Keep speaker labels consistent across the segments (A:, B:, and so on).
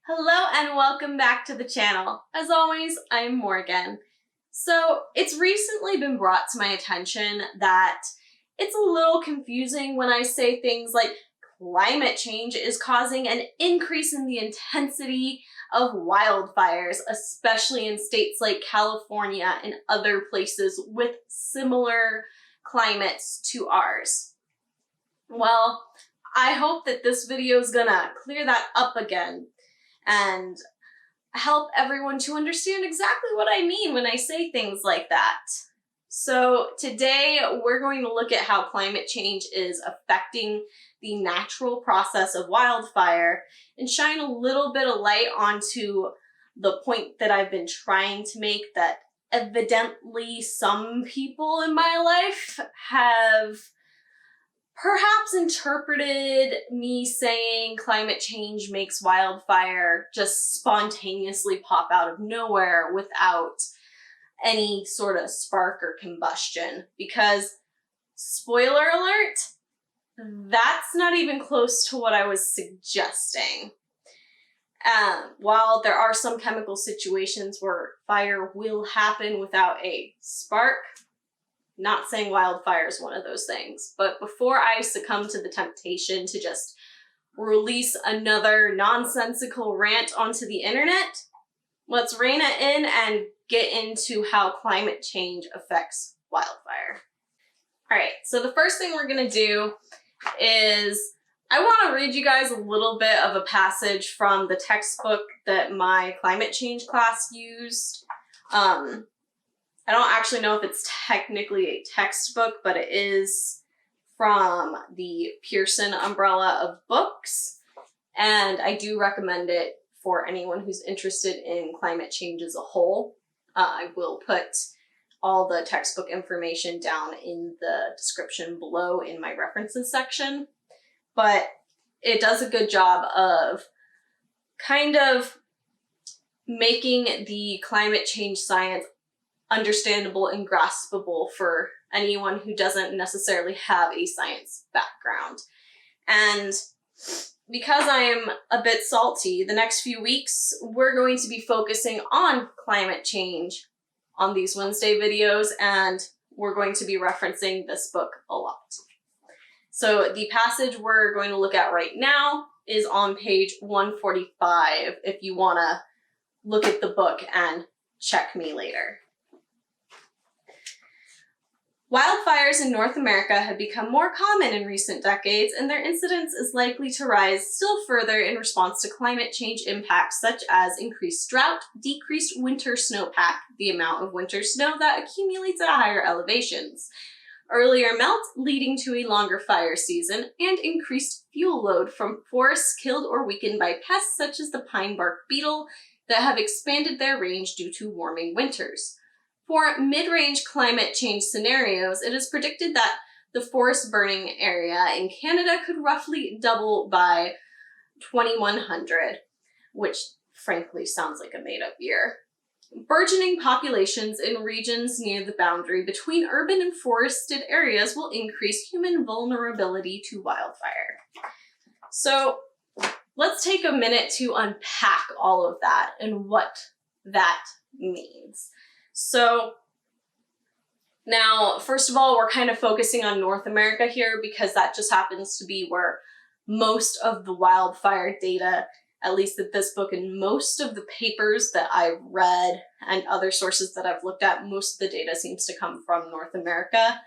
A: Hello and welcome back to the channel. As always, I'm Morgan. So it's recently been brought to my attention that it's a little confusing when I say things like climate change is causing an increase in the intensity of wildfires, especially in states like California and other places with similar climates to ours. Well, I hope that this video is gonna clear that up again and help everyone to understand exactly what I mean when I say things like that. So today we're going to look at how climate change is affecting the natural process of wildfire and shine a little bit of light onto the point that I've been trying to make, that evidently some people in my life have perhaps interpreted me saying climate change makes wildfire just spontaneously pop out of nowhere without any sort of spark or combustion. Because, spoiler alert, that's not even close to what I was suggesting. While there are some chemical situations where fire will happen without a spark, not saying wildfire is one of those things. But before I succumb to the temptation to just release another nonsensical rant onto the internet, let's rein it in and get into how climate change affects wildfire. All right, so the first thing we're gonna do is I want to read you guys a little bit of a passage from the textbook that my climate change class used. I don't actually know if it's technically a textbook, but it is from the Pearson umbrella of books, and I do recommend it for anyone who's interested in climate change as a whole. I will put all the textbook information down in the description below in my references section, but it does a good job of kind of making the climate change science understandable and graspable for anyone who doesn't necessarily have a science background. And because I am a bit salty, the next few weeks we're going to be focusing on climate change on these Wednesday videos, and we're going to be referencing this book a lot. So the passage we're going to look at right now is on page 145 if you want to look at the book and check me later. Wildfires in North America have become more common in recent decades, and their incidence is likely to rise still further in response to climate change impacts such as increased drought, decreased winter snowpack, the amount of winter snow that accumulates at higher elevations, earlier melt leading to a longer fire season, and increased fuel load from forests killed or weakened by pests such as the pine bark beetle that have expanded their range due to warming winters. For mid-range climate change scenarios, it is predicted that the forest burning area in Canada could roughly double by 2100, which frankly sounds like a made-up year. Burgeoning populations in regions near the boundary between urban and forested areas will increase human vulnerability to wildfire. So let's take a minute to unpack all of that and what that means. So now, first of all, we're kind of focusing on North America here because that just happens to be where most of the wildfire data, at least at this book and most of the papers that I've read and other sources that I've looked at, most of the data seems to come from North America.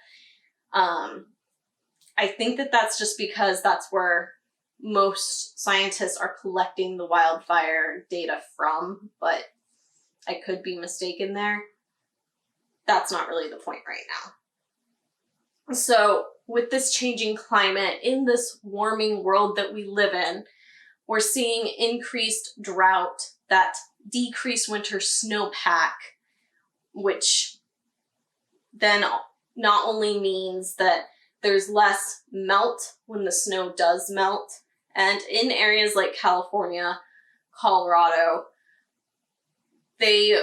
A: I think that that's just because that's where most scientists are collecting the wildfire data from, but I could be mistaken there. That's not really the point right now. So with this changing climate, in this warming world that we live in, we're seeing increased drought, that decreased winter snowpack, which then not only means that there's less melt when the snow does melt, and in areas like California, Colorado, they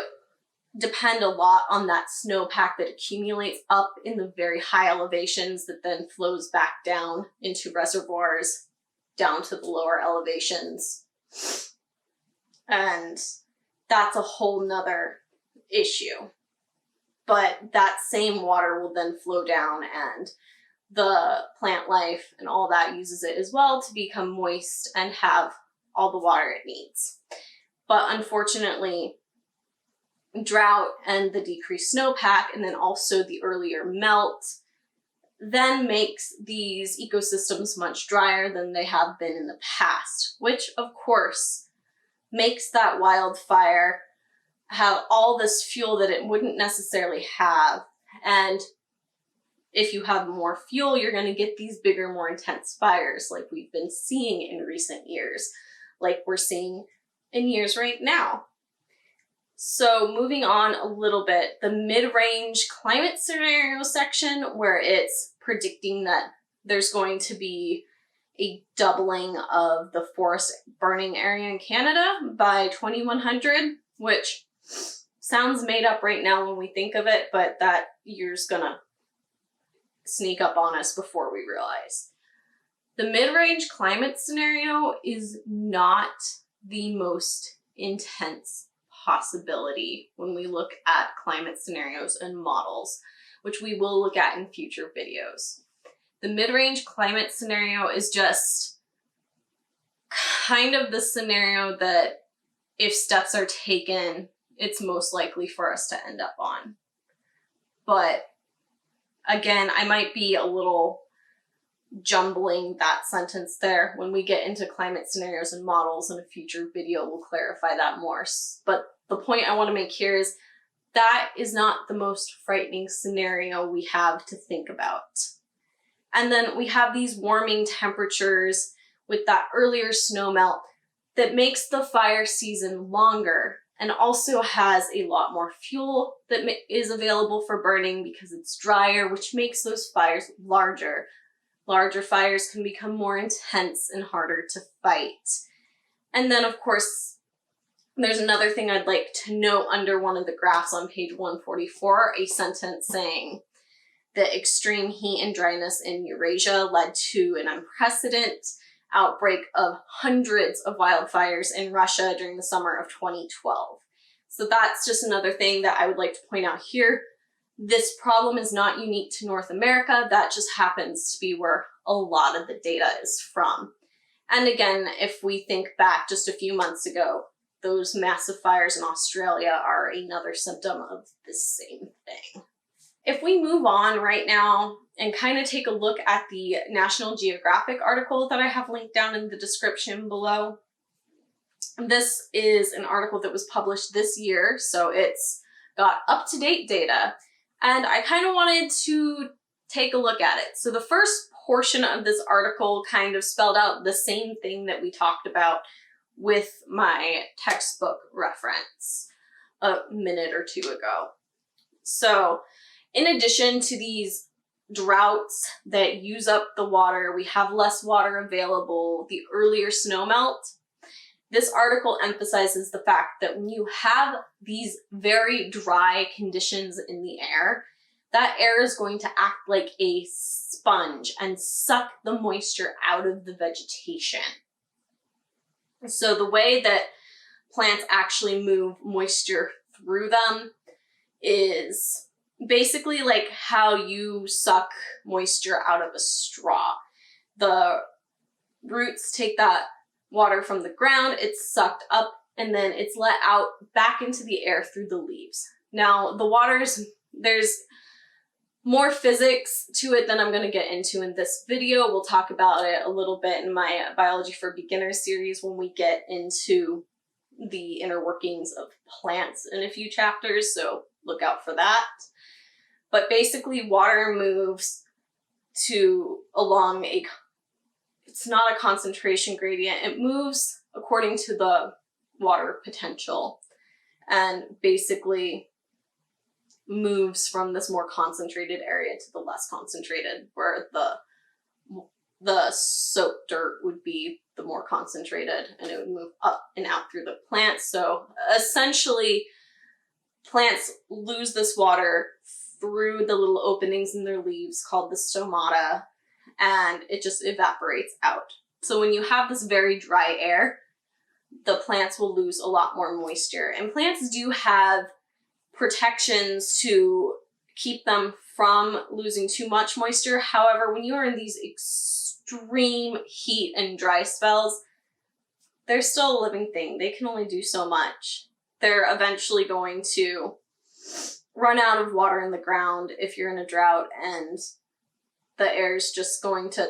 A: depend a lot on that snowpack that accumulates up in the very high elevations that then flows back down into reservoirs, down to the lower elevations. And that's a whole nother issue. But that same water will then flow down, and the plant life and all that uses it as well to become moist and have all the water it needs. But unfortunately, drought and the decreased snowpack, and then also the earlier melt, then makes these ecosystems much drier than they have been in the past, which of course makes that wildfire have all this fuel that it wouldn't necessarily have. And if you have more fuel, you're going to get these bigger, more intense fires like we've been seeing in recent years, like we're seeing in years right now. So moving on a little bit, the mid-range climate scenario section, where it's predicting that there's going to be a doubling of the forest burning area in Canada by 2100, which sounds made up right now when we think of it, but that year's gonna sneak up on us before we realize. The mid-range climate scenario is not the most intense possibility when we look at climate scenarios and models, which we will look at in future videos. The mid-range climate scenario is just kind of the scenario that if steps are taken, it's most likely for us to end up on. But again, I might be a little jumbling that sentence there. When we get into climate scenarios and models in a future video, we'll clarify that more. But the point I want to make here is that is not the most frightening scenario we have to think about. And then we have these warming temperatures with that earlier snowmelt that makes the fire season longer and also has a lot more fuel that is available for burning because it's drier, which makes those fires larger. Larger fires can become more intense and harder to fight. And then, of course, there's another thing I'd like to note under one of the graphs on page 144, a sentence saying that extreme heat and dryness in Eurasia led to an unprecedented outbreak of hundreds of wildfires in Russia during the summer of 2012. So that's just another thing that I would like to point out here. This problem is not unique to North America. That just happens to be where a lot of the data is from. And again, if we think back just a few months ago, those massive fires in Australia are another symptom of the same thing. If we move on right now and kind of take a look at the National Geographic article that I have linked down in the description below. This is an article that was published this year, so it's got up-to-date data, and I kind of wanted to take a look at it. So the first portion of this article kind of spelled out the same thing that we talked about with my textbook reference a minute or two ago. So in addition to these droughts that use up the water, we have less water available, the earlier snowmelt. This article emphasizes the fact that when you have these very dry conditions in the air, that air is going to act like a sponge and suck the moisture out of the vegetation. So the way that plants actually move moisture through them is basically like how you suck moisture out of a straw. The roots take that water from the ground, it's sucked up, and then it's let out back into the air through the leaves. Now, the waters, there's more physics to it than I'm going to get into in this video. We'll talk about it a little bit in my Biology for Beginners series when we get into the inner workings of plants in a few chapters, so look out for that. But basically, water moves along it's not a concentration gradient, it moves according to the water potential and basically moves from this more concentrated area to the less concentrated, where the soaked dirt would be the more concentrated, and it would move up and out through the plants. So essentially, plants lose this water through the little openings in their leaves called the stomata, and it just evaporates out. So when you have this very dry air, the plants will lose a lot more moisture. And plants do have protections to keep them from losing too much moisture. However, when you are in these extreme heat and dry spells, they're still a living thing. They can only do so much. They're eventually going to run out of water in the ground if you're in a drought, and the air is just going to,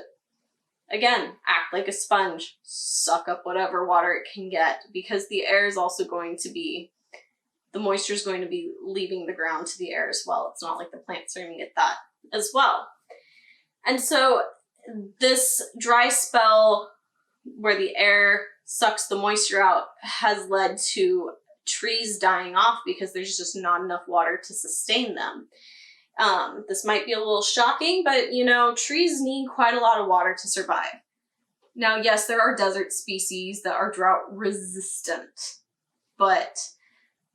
A: again, act like a sponge, suck up whatever water it can get, because the air is also going to be, the moisture is going to be leaving the ground to the air as well. It's not like the plants are going to get that as well. And so this dry spell where the air sucks the moisture out has led to trees dying off because there's just not enough water to sustain them. This might be a little shocking, but you know, trees need quite a lot of water to survive. Now, yes, there are desert species that are drought resistant, but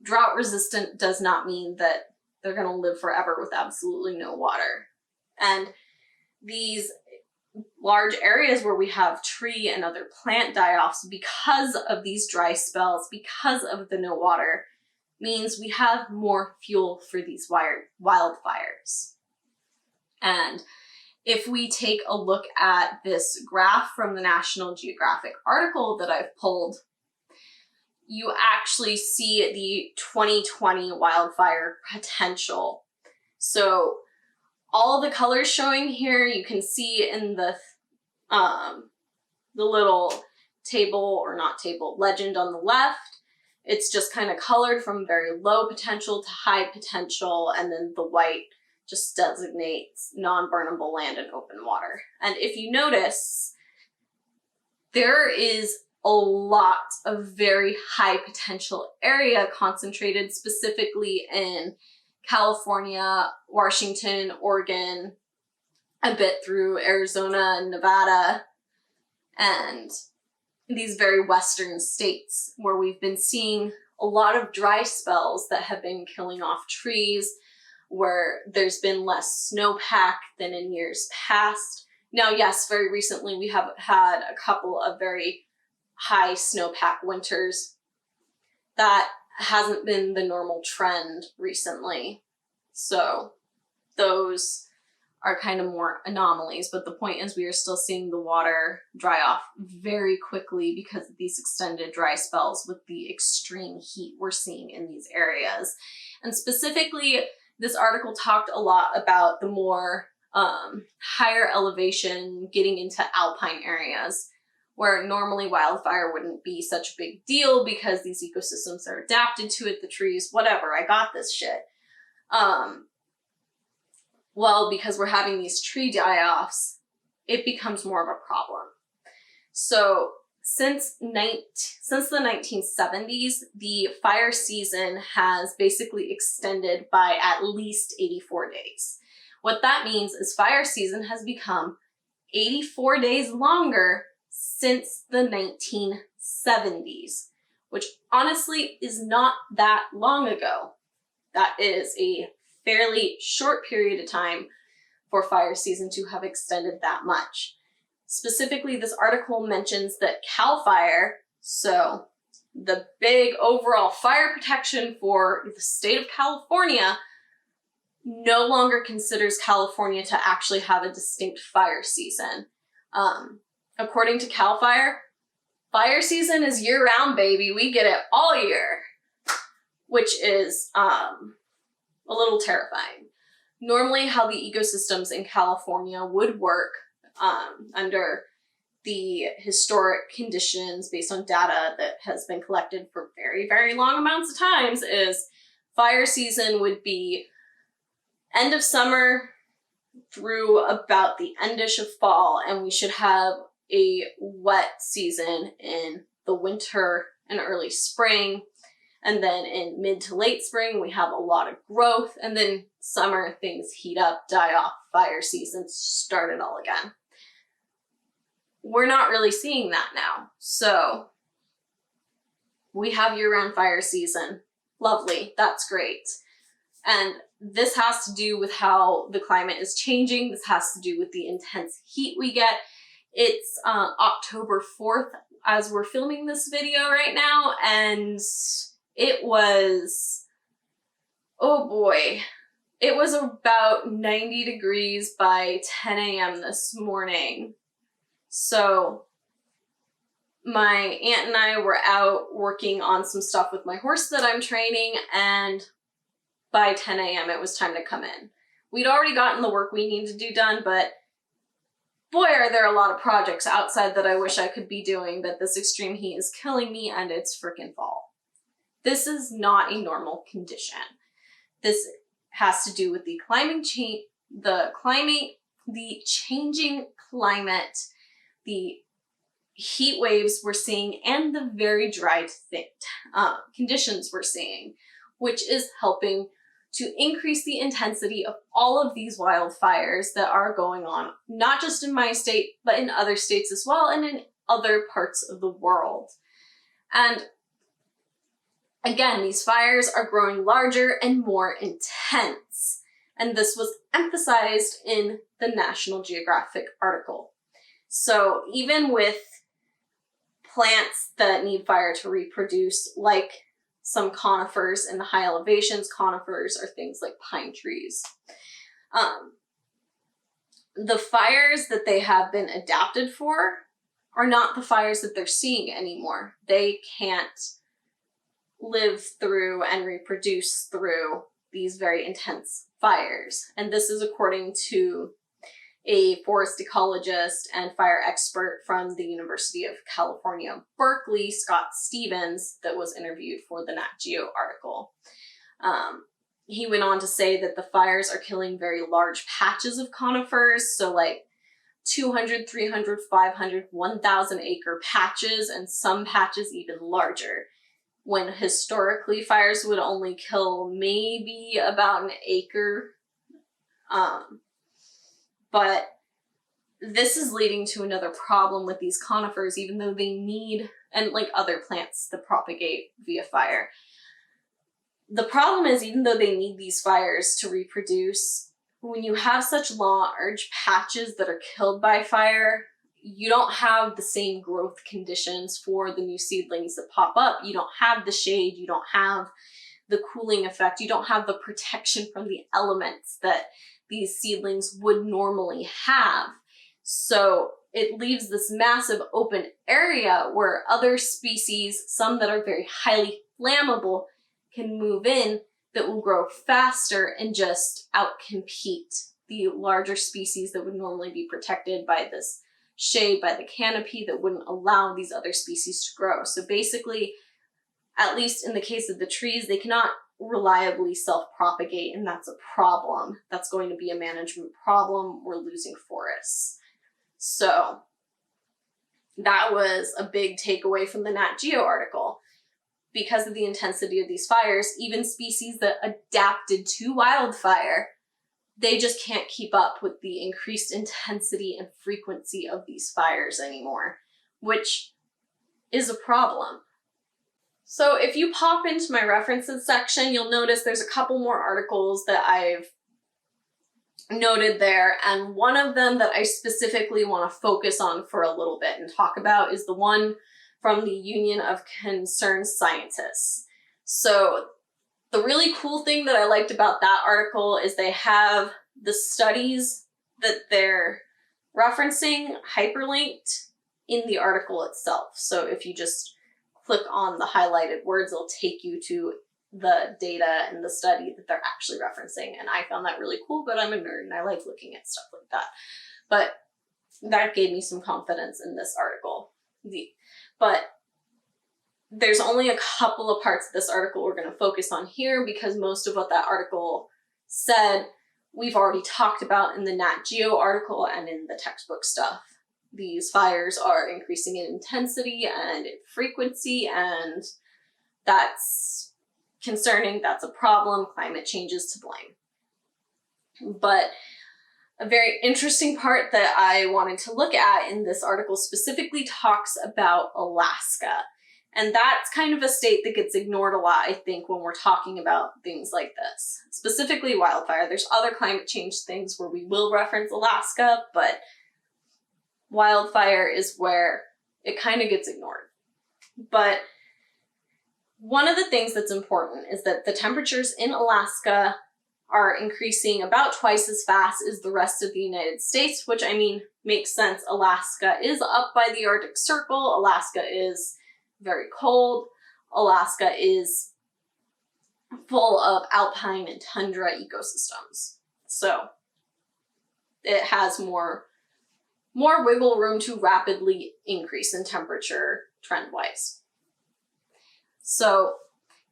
A: drought resistant does not mean that they're going to live forever with absolutely no water. And these large areas where we have tree and other plant die-offs because of these dry spells, because of the no water, means we have more fuel for these wildfires. And if we take a look at this graph from the National Geographic article that I've pulled, you actually see the 2020 wildfire potential. So all the colors showing here, you can see in the little table, or not table, legend on the left. It's just kind of colored from very low potential to high potential, and then the white just designates non-burnable land and open water. And if you notice, there is a lot of very high potential area concentrated specifically in California, Washington, Oregon, a bit through Arizona and Nevada, and these very western states where we've been seeing a lot of dry spells that have been killing off trees, where there's been less snowpack than in years past. Now, yes, very recently we have had a couple of very high snowpack winters. That hasn't been the normal trend recently. So those are kind of more anomalies, but the point is we are still seeing the water dry off very quickly because of these extended dry spells with the extreme heat we're seeing in these areas. And specifically, this article talked a lot about the more higher elevation, getting into alpine areas, where normally wildfire wouldn't be such a big deal because these ecosystems are adapted to it, the trees, whatever, I got this shit. Well, because we're having these tree die-offs, it becomes more of a problem. So since the 1970s, the fire season has basically extended by at least 84 days. What that means is fire season has become 84 days longer since the 1970s, which honestly is not that long ago. That is a fairly short period of time for fire season to have extended that much. Specifically, this article mentions that CAL FIRE, so the big overall fire protection for the state of California, no longer considers California to actually have a distinct fire season. According to CAL FIRE, fire season is year-round, baby. We get it all year, which is a little terrifying. Normally, how the ecosystems in California would work under the historic conditions based on data that has been collected for very, very long amounts of times is fire season would be end of summer through about the endish of fall, and we should have a wet season in the winter and early spring. And then in mid to late spring, we have a lot of growth. And then summer, things heat up, die off, fire season, start it all again. We're not really seeing that now. So we have year-round fire season. Lovely, that's great. And this has to do with how the climate is changing. This has to do with the intense heat we get. It's October 4th as we're filming this video right now, and it was, oh boy, it was about 90 degrees by 10 a.m. this morning. So my aunt and I were out working on some stuff with my horse that I'm training, and by 10 a.m. it was time to come in. We'd already gotten the work we needed to do done, but boy, are there a lot of projects outside that I wish I could be doing, but this extreme heat is killing me and it's freaking fall. This is not a normal condition. This has to do with the changing climate, the heat waves we're seeing, and the very dry conditions we're seeing, which is helping to increase the intensity of all of these wildfires that are going on, not just in my state, but in other states as well, and in other parts of the world. And again, these fires are growing larger and more intense. And this was emphasized in the National Geographic article. So even with plants that need fire to reproduce, like some conifers in the high elevations, conifers are things like pine trees. The fires that they have been adapted for are not the fires that they're seeing anymore. They can't live through and reproduce through these very intense fires. And this is according to a forest ecologist and fire expert from the University of California, Berkeley, Scott Stevens, that was interviewed for the Nat Geo article. He went on to say that the fires are killing very large patches of conifers, so like 200, 300, 500, 1,000 acre patches, and some patches even larger, when historically fires would only kill maybe about an acre. But this is leading to another problem with these conifers, even though they need, and like other plants that propagate via fire. The problem is, even though they need these fires to reproduce, when you have such large patches that are killed by fire, you don't have the same growth conditions for the new seedlings that pop up. You don't have the shade, you don't have the cooling effect, you don't have the protection from the elements that these seedlings would normally have. So it leaves this massive open area where other species, some that are very highly flammable, can move in that will grow faster and just outcompete the larger species that would normally be protected by this shade, by the canopy that wouldn't allow these other species to grow. So basically, at least in the case of the trees, they cannot reliably self-propagate, and that's a problem. That's going to be a management problem. We're losing forests. So that was a big takeaway from the Nat Geo article. Because of the intensity of these fires, even species that adapted to wildfire, they just can't keep up with the increased intensity and frequency of these fires anymore, which is a problem. So if you pop into my references section, you'll notice there's a couple more articles that I've noted there, and one of them that I specifically want to focus on for a little bit and talk about is the one from the Union of Concerned Scientists. So the really cool thing that I liked about that article is they have the studies that they're referencing hyperlinked in the article itself. So if you just click on the highlighted words, it'll take you to the data and the study that they're actually referencing. And I found that really cool, but I'm a nerd and I like looking at stuff like that. But that gave me some confidence in this article. But there's only a couple of parts of this article we're going to focus on here, because most of what that article said we've already talked about in the Nat Geo article and in the textbook stuff. These fires are increasing in intensity and in frequency, and that's concerning, that's a problem, climate change is to blame. But a very interesting part that I wanted to look at in this article specifically talks about Alaska. And that's kind of a state that gets ignored a lot, I think, when we're talking about things like this. Specifically wildfire. There's other climate change things where we will reference Alaska, but wildfire is where it kind of gets ignored. But one of the things that's important is that the temperatures in Alaska are increasing about twice as fast as the rest of the United States, which, I mean, makes sense. Alaska is up by the Arctic Circle. Alaska is very cold. Alaska is full of alpine and tundra ecosystems. So it has more wiggle room to rapidly increase in temperature trend-wise. So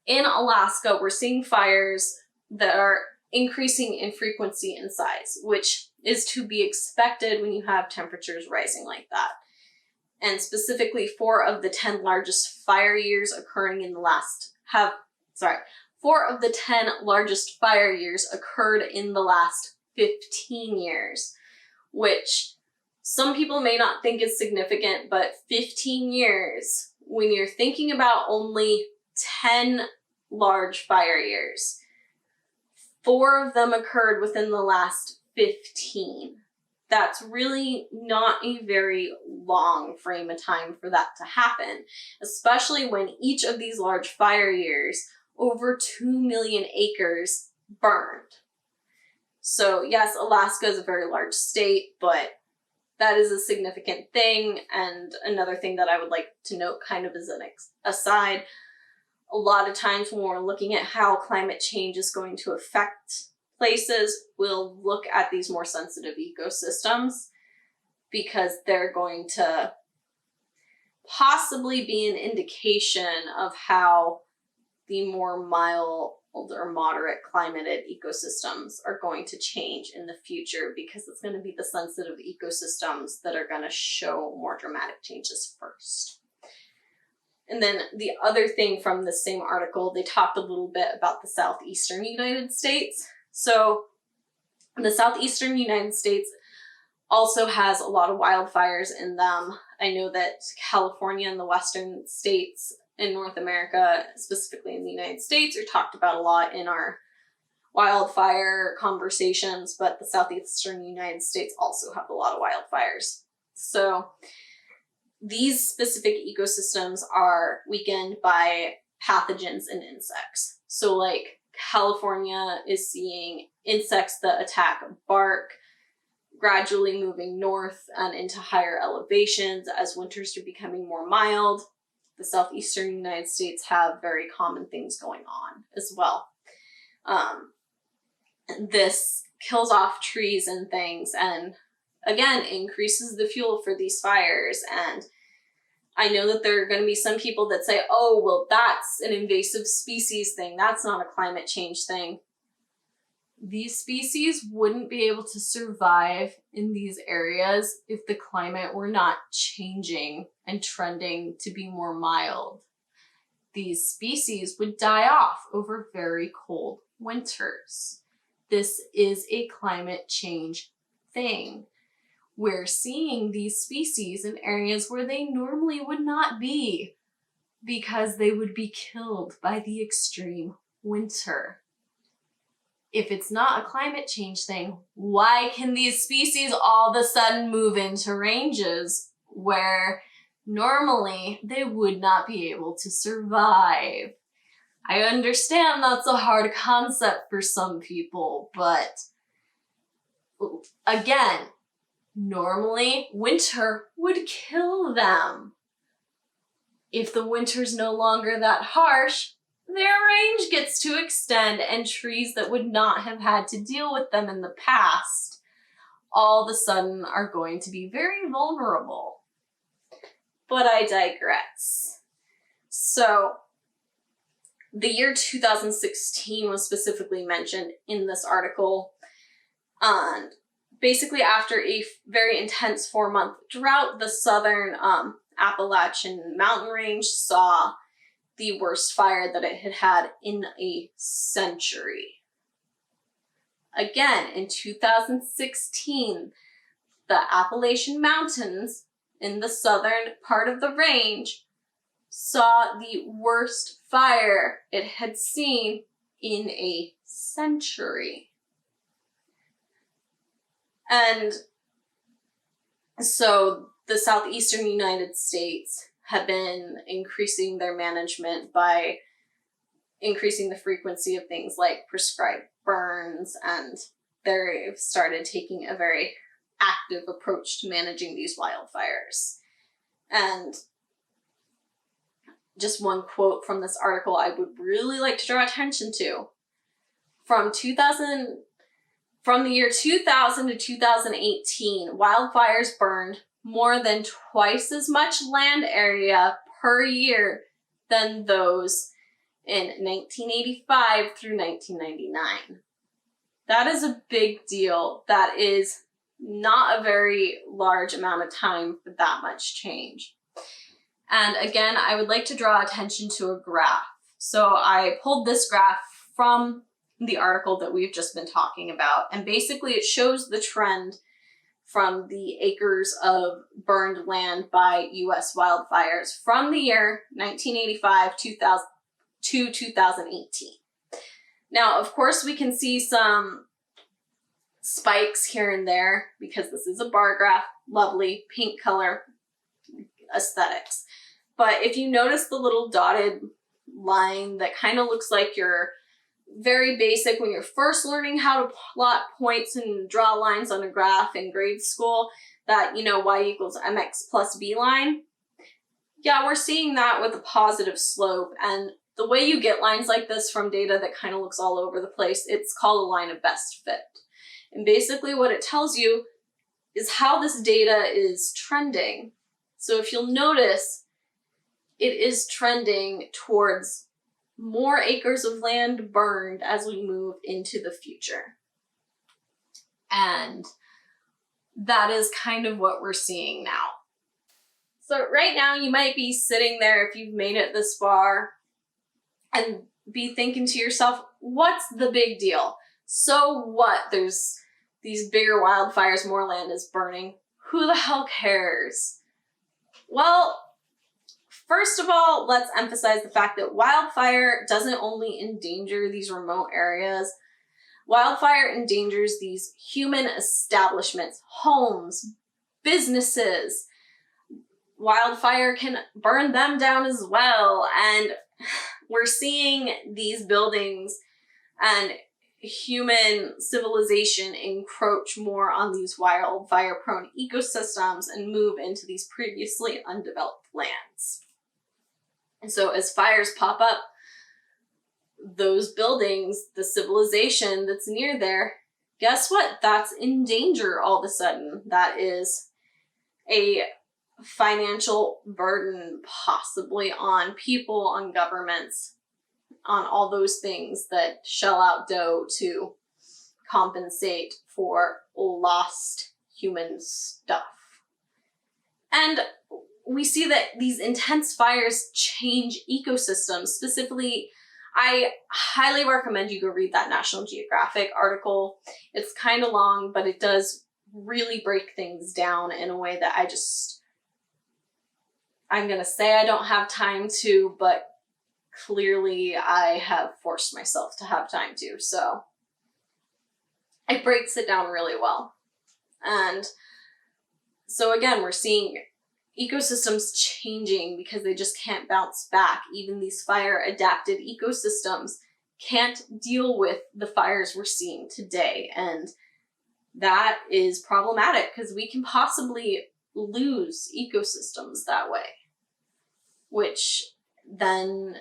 A: in Alaska, we're seeing fires that are increasing in frequency and size, which is to be expected when you have temperatures rising like that. And specifically, 4 of the 10 largest fire years occurring in the last 4 of the 10 largest fire years occurred in the last 15 years, which some people may not think is significant, but 15 years, when you're thinking about only 10 large fire years, 4 of them occurred within the last 15. That's really not a very long frame of time for that to happen, especially when each of these large fire years, over 2 million acres burned. So yes, Alaska is a very large state, but that is a significant thing. And another thing that I would like to note, kind of as an aside, a lot of times when we're looking at how climate change is going to affect places, we'll look at these more sensitive ecosystems because they're going to possibly be an indication of how the more mild or moderate climated ecosystems are going to change in the future, because it's going to be the sensitive ecosystems that are going to show more dramatic changes first. And then the other thing from the same article, they talked a little bit about the southeastern United States. So the southeastern United States also has a lot of wildfires in them. I know that California and the western states in North America, specifically in the United States, are talked about a lot in our wildfire conversations, but the southeastern United States also have a lot of wildfires. So these specific ecosystems are weakened by pathogens and insects. So like California is seeing insects that attack bark gradually moving north and into higher elevations as winters are becoming more mild. The southeastern United States have very common things going on as well. This kills off trees and things, and again, increases the fuel for these fires. And I know that there are going to be some people that say, oh, well, that's an invasive species thing. That's not a climate change thing. These species wouldn't be able to survive in these areas if the climate were not changing and trending to be more mild. These species would die off over very cold winters. This is a climate change thing. We're seeing these species in areas where they normally would not be because they would be killed by the extreme winter. If it's not a climate change thing, why can these species all of a sudden move into ranges where normally they would not be able to survive? I understand that's a hard concept for some people, but again, normally winter would kill them. If the winter's no longer that harsh, their range gets to extend, and trees that would not have had to deal with them in the past all of a sudden are going to be very vulnerable. But I digress. So the year 2016 was specifically mentioned in this article, and basically after a very intense 4-month drought, the southern Appalachian mountain range saw the worst fire that it had had in a century. Again, in 2016, the Appalachian Mountains in the southern part of the range saw the worst fire it had seen in a century. And so the southeastern United States have been increasing their management by increasing the frequency of things like prescribed burns, and they've started taking a very active approach to managing these wildfires. And just one quote from this article I would really like to draw attention to. From the year 2000 to 2018, wildfires burned more than twice as much land area per year than those in 1985 through 1999. That is a big deal. That is not a very large amount of time for that much change. And again, I would like to draw attention to a graph. So I pulled this graph from the article that we've just been talking about, and basically it shows the trend from the acres of burned land by US wildfires from the year 1985 to 2018. Now, of course, we can see some spikes here and there because this is a bar graph, lovely pink color aesthetics. But if you notice the little dotted line that kind of looks like your very basic when you're first learning how to plot points and draw lines on a graph in grade school, that, you know, y equals mx plus b line. Yeah, we're seeing that with a positive slope. And the way you get lines like this from data that kind of looks all over the place, it's called a line of best fit. And basically what it tells you is how this data is trending. So if you'll notice, it is trending towards more acres of land burned as we move into the future. And that is kind of what we're seeing now. So right now you might be sitting there, if you've made it this far, and be thinking to yourself, what's the big deal? So what? There's these bigger wildfires, more land is burning. Who the hell cares? Well, first of all, let's emphasize the fact that wildfire doesn't only endanger these remote areas. Wildfire endangers these human establishments, homes, businesses. Wildfire can burn them down as well. And we're seeing these buildings and human civilization encroach more on these wildfire-prone ecosystems and move into these previously undeveloped lands. And so as fires pop up, those buildings, the civilization that's near there, guess what? That's in danger all of a sudden. That is a financial burden possibly on people, on governments, on all those things that shell out dough to compensate for lost human stuff. And we see that these intense fires change ecosystems. Specifically, I highly recommend you go read that National Geographic article. It's kind of long, but it does really break things down in a way that I'm going to say I don't have time to, but clearly I have forced myself to have time to. So it breaks it down really well. And so again, we're seeing ecosystems changing because they just can't bounce back. Even these fire-adapted ecosystems can't deal with the fires we're seeing today. And that is problematic because we can possibly lose ecosystems that way, which then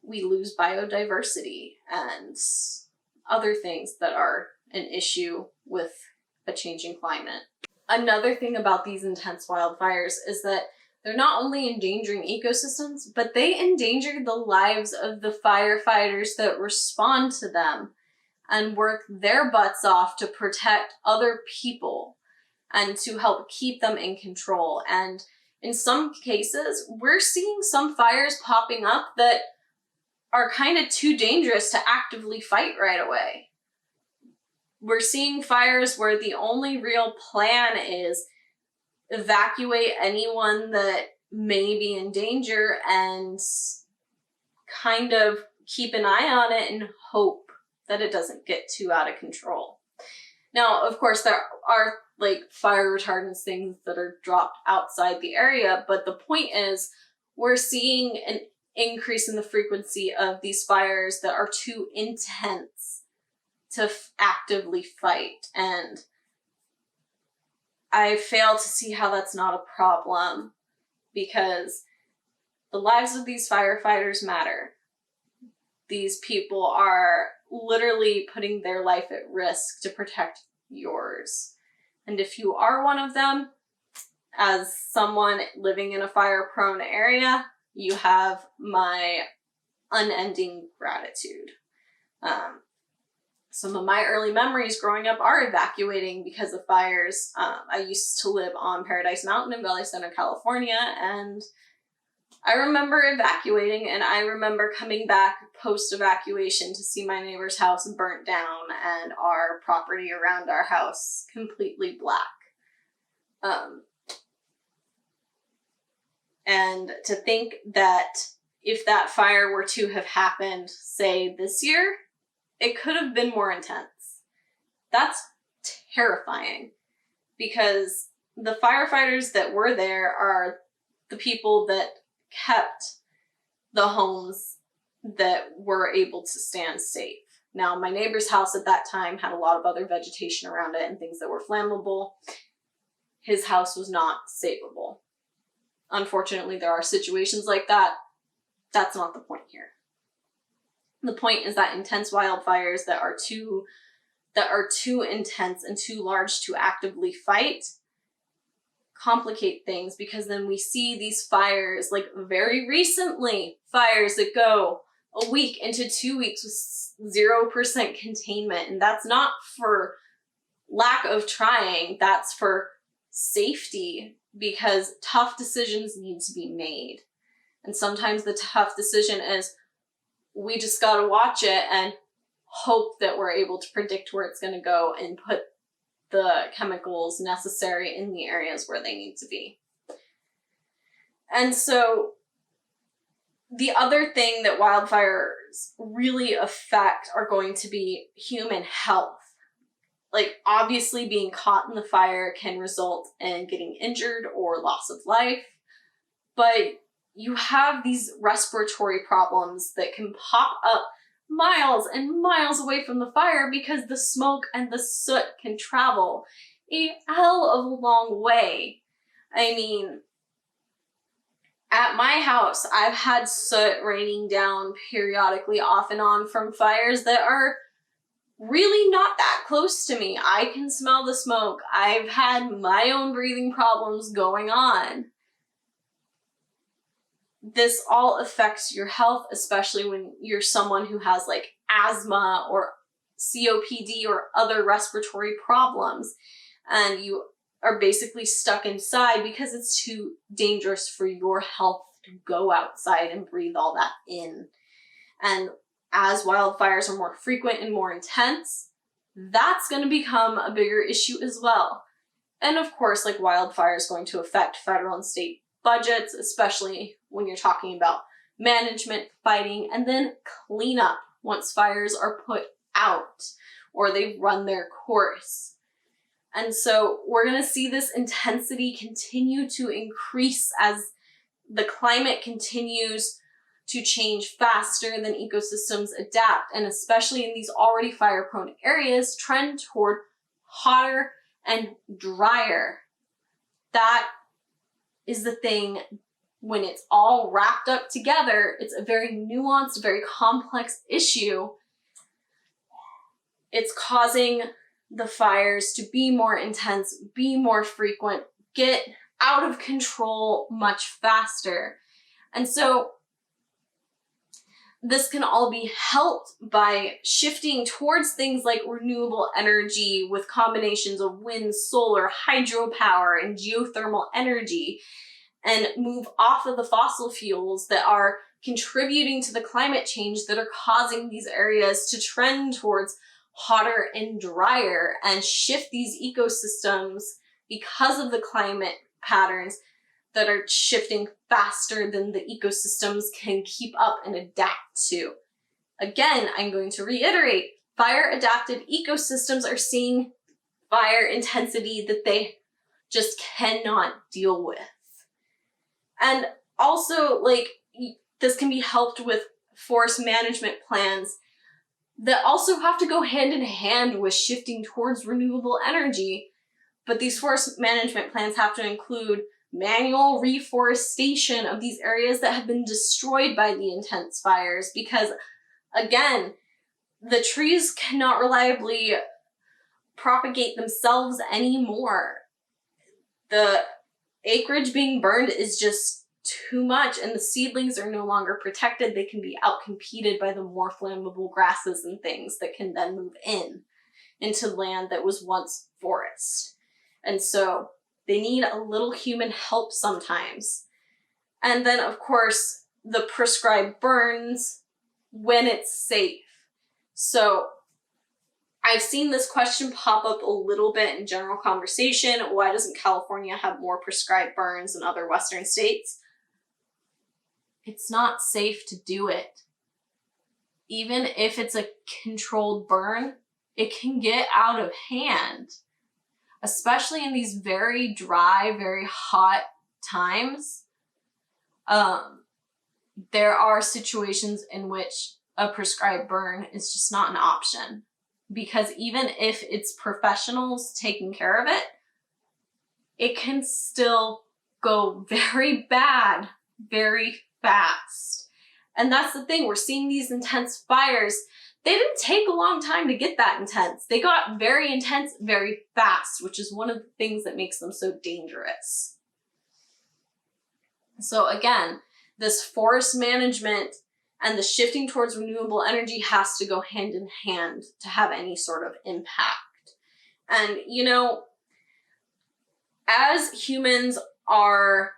A: we lose biodiversity and other things that are an issue with a changing climate. Another thing about these intense wildfires is that they're not only endangering ecosystems, but they endanger the lives of the firefighters that respond to them and work their butts off to protect other people and to help keep them in control. And in some cases, we're seeing some fires popping up that are kind of too dangerous to actively fight right away. We're seeing fires where the only real plan is evacuate anyone that may be in danger and kind of keep an eye on it and hope that it doesn't get too out of control. Now, of course, there are like fire retardants, things that are dropped outside the area, but the point is we're seeing an increase in the frequency of these fires that are too intense to actively fight. And I fail to see how that's not a problem, because the lives of these firefighters matter. These people are literally putting their life at risk to protect yours. And if you are one of them, as someone living in a fire-prone area, you have my unending gratitude. Some of my early memories growing up are evacuating because of fires. I used to live on Paradise Mountain in Valley Center, California, and I remember evacuating, and I remember coming back post-evacuation to see my neighbor's house burnt down and our property around our house completely black. And to think that if that fire were to have happened, say, this year, it could have been more intense. That's terrifying, because the firefighters that were there are the people that kept the homes that were able to stand safe. Now, my neighbor's house at that time had a lot of other vegetation around it and things that were flammable. His house was not savable. Unfortunately, there are situations like that. That's not the point here. The point is that intense wildfires that are too intense and too large to actively fight complicate things, because then we see these fires, like very recently, fires that go a week into 2 weeks with 0% containment. And that's not for lack of trying, that's for safety, because tough decisions need to be made. And sometimes the tough decision is we just gotta watch it and hope that we're able to predict where it's gonna go and put the chemicals necessary in the areas where they need to be. And so the other thing that wildfires really affect are going to be human health. Like, obviously being caught in the fire can result in getting injured or loss of life, but you have these respiratory problems that can pop up miles and miles away from the fire because the smoke and the soot can travel a hell of a long way. I mean, at my house, I've had soot raining down periodically off and on from fires that are really not that close to me. I can smell the smoke. I've had my own breathing problems going on. This all affects your health, especially when you're someone who has like asthma or COPD or other respiratory problems, and you are basically stuck inside because it's too dangerous for your health to go outside and breathe all that in. And as wildfires are more frequent and more intense, that's going to become a bigger issue as well. And of course, like, wildfire is going to affect federal and state budgets, especially when you're talking about management, fighting, and then cleanup once fires are put out or they've run their course. And so we're going to see this intensity continue to increase as the climate continues to change faster than ecosystems adapt, and especially in these already fire-prone areas, trend toward hotter and drier. That is the thing. When it's all wrapped up together, it's a very nuanced, very complex issue. It's causing the fires to be more intense, be more frequent, get out of control much faster. And so this can all be helped by shifting towards things like renewable energy with combinations of wind, solar, hydropower, and geothermal energy, and move off of the fossil fuels that are contributing to the climate change that are causing these areas to trend towards hotter and drier, and shift these ecosystems because of the climate patterns that are shifting faster than the ecosystems can keep up and adapt to. Again, I'm going to reiterate, fire-adapted ecosystems are seeing fire intensity that they just cannot deal with. And also, like, this can be helped with forest management plans that also have to go hand in hand with shifting towards renewable energy. But these forest management plans have to include manual reforestation of these areas that have been destroyed by the intense fires, because, again, the trees cannot reliably propagate themselves anymore. The acreage being burned is just too much, and the seedlings are no longer protected. They can be outcompeted by the more flammable grasses and things that can then move into land that was once forest. And so they need a little human help sometimes. And then, of course, the prescribed burns when it's safe. So I've seen this question pop up a little bit in general conversation. Why doesn't California have more prescribed burns than other Western states? It's not safe to do it. Even if it's a controlled burn, it can get out of hand, especially in these very dry, very hot times. There are situations in which a prescribed burn is just not an option, because even if it's professionals taking care of it, it can still go very bad very fast. And that's the thing, we're seeing these intense fires. They didn't take a long time to get that intense. They got very intense very fast, which is one of the things that makes them so dangerous. So again, this forest management and the shifting towards renewable energy has to go hand in hand to have any sort of impact. And, you know, as humans are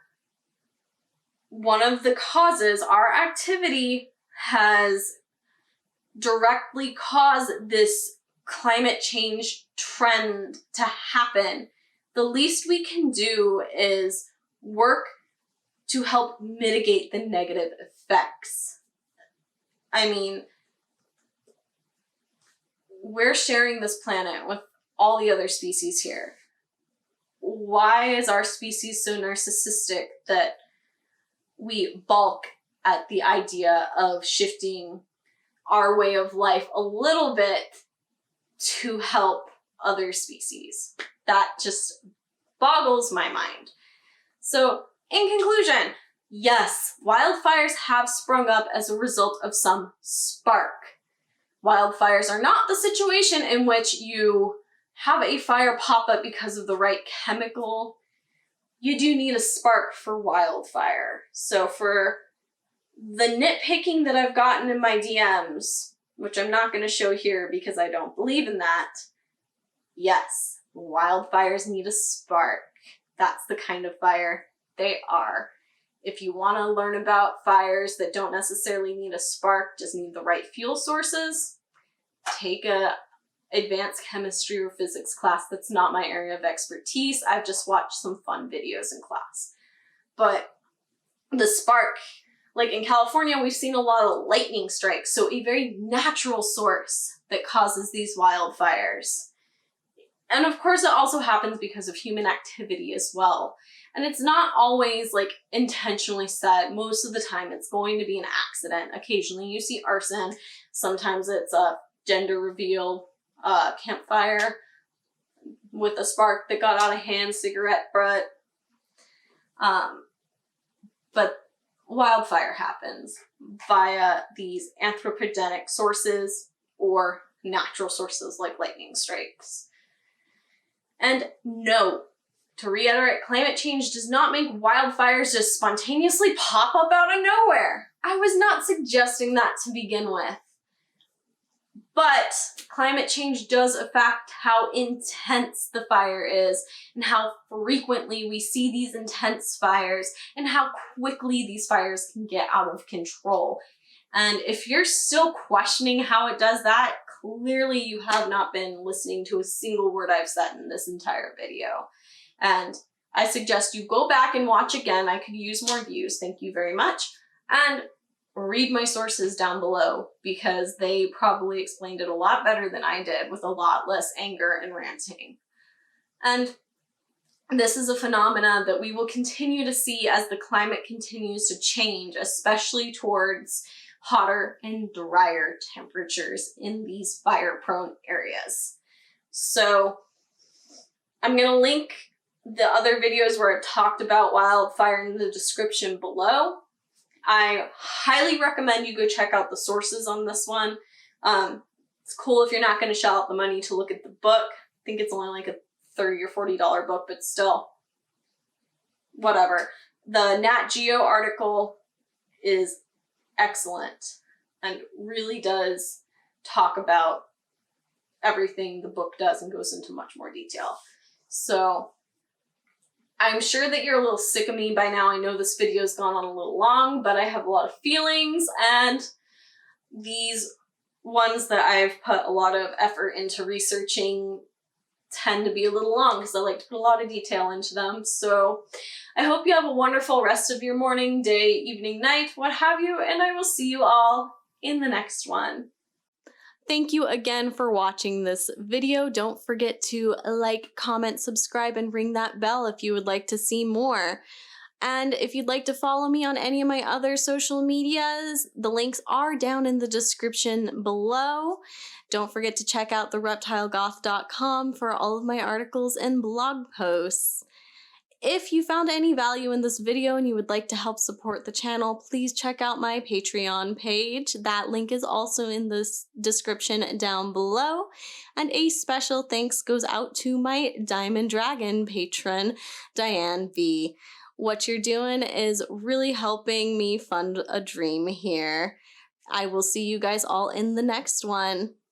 A: one of the causes, our activity has directly caused this climate change trend to happen. The least we can do is work to help mitigate the negative effects. I mean, we're sharing this planet with all the other species here. Why is our species so narcissistic that we balk at the idea of shifting our way of life a little bit to help other species? That just boggles my mind. So, in conclusion, yes, wildfires have sprung up as a result of some spark. Wildfires are not the situation in which you have a fire pop up because of the right chemical. You do need a spark for wildfire. So for the nitpicking that I've gotten in my DMs, which I'm not going to show here because I don't believe in that, yes, wildfires need a spark. That's the kind of fire they are. If you want to learn about fires that don't necessarily need a spark, just need the right fuel sources, take a advanced chemistry or physics class. That's not my area of expertise. I've just watched some fun videos in class. But the spark, like in California, we've seen a lot of lightning strikes, so a very natural source that causes these wildfires. And of course, it also happens because of human activity as well. And it's not always like intentionally set. Most of the time, it's going to be an accident. Occasionally, you see arson. Sometimes it's a gender reveal campfire with a spark that got out of hand, cigarette butt. But wildfire happens via these anthropogenic sources or natural sources like lightning strikes. And no, to reiterate, climate change does not make wildfires just spontaneously pop up out of nowhere. I was not suggesting that to begin with. But climate change does affect how intense the fire is and how frequently we see these intense fires and how quickly these fires can get out of control. And if you're still questioning how it does that, clearly you have not been listening to a single word I've said in this entire video. And I suggest you go back and watch again. I could use more views. Thank you very much. And read my sources down below because they probably explained it a lot better than I did with a lot less anger and ranting. And this is a phenomena that we will continue to see as the climate continues to change, especially towards hotter and drier temperatures in these fire-prone areas. So I'm going to link the other videos where I've talked about wildfire in the description below. I highly recommend you go check out the sources on this one. It's cool if you're not going to shell out the money to look at the book. I think it's only like a $30 or $40 book, but still, whatever. The Nat Geo article is excellent and really does talk about everything the book does and goes into much more detail. So I'm sure that you're a little sick of me by now. I know this video's gone on a little long, but I have a lot of feelings, and these ones that I've put a lot of effort into researching tend to be a little long because I like to put a lot of detail into them. So I hope you have a wonderful rest of your morning, day, evening, night, what have you, and I will see you all in the next one. Thank you again for watching this video. Don't forget to like, comment, subscribe, and ring that bell if you would like to see more. And if you'd like to follow me on any of my other social medias, the links are down in the description below. Don't forget to check out thereptilegoth.com for all of my articles and blog posts. If you found any value in this video and you would like to help support the channel, please check out my Patreon page. That link is also in the description down below. And a special thanks goes out to my Diamond Dragon patron, Diane V. What you're doing is really helping me fund a dream here. I will see you guys all in the next one.